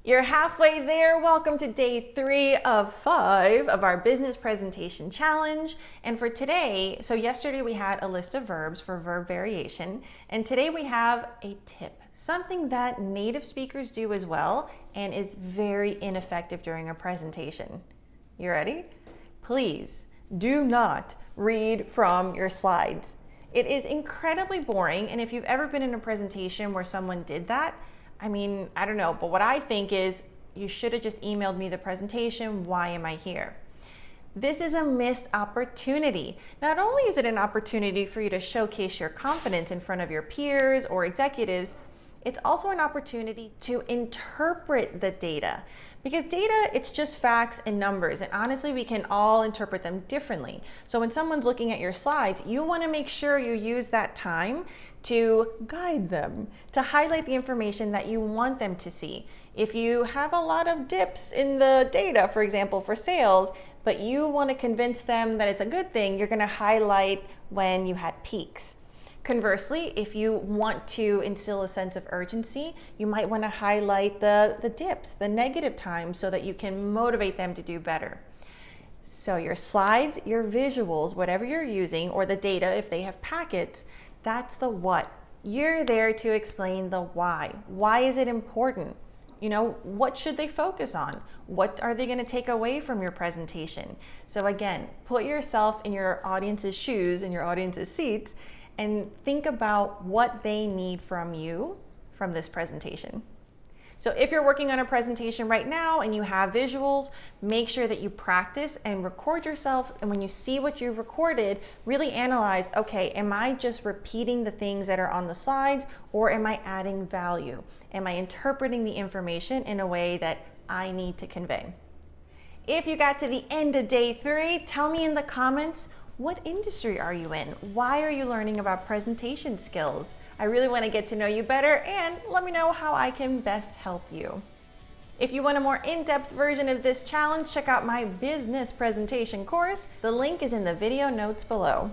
You're halfway there. Welcome to day 3 of 5 of our business presentation challenge. And for today, so yesterday we had a list of verbs for verb variation, and today we have a tip, something that native speakers do as well and is very ineffective during a presentation. You ready? Please do not read from your slides. It is incredibly boring, and if you've ever been in a presentation where someone did that, I mean, I don't know, but what I think is you should have just emailed me the presentation. Why am I here? This is a missed opportunity. Not only is it an opportunity for you to showcase your confidence in front of your peers or executives, it's also an opportunity to interpret the data. Because data, it's just facts and numbers, and honestly, we can all interpret them differently. So when someone's looking at your slides, you want to make sure you use that time to guide them, to highlight the information that you want them to see. If you have a lot of dips in the data, for example, for sales, but you want to convince them that it's a good thing, you're going to highlight when you had peaks. Conversely, if you want to instill a sense of urgency, you might want to highlight the dips, the negative times, so that you can motivate them to do better. So your slides, your visuals, whatever you're using, or the data if they have packets, that's the what. You're there to explain the why. Why is it important? You know, what should they focus on? What are they going to take away from your presentation? So again, put yourself in your audience's shoes, in your audience's seats, and think about what they need from you from this presentation. So if you're working on a presentation right now and you have visuals, make sure that you practice and record yourself. And when you see what you've recorded, really analyze, okay, am I just repeating the things that are on the slides, or am I adding value? Am I interpreting the information in a way that I need to convey? If you got to the end of day 3, tell me in the comments, what industry are you in? Why are you learning about presentation skills? I really want to get to know you better, and let me know how I can best help you. If you want a more in-depth version of this challenge, check out my business presentation course. The link is in the video notes below.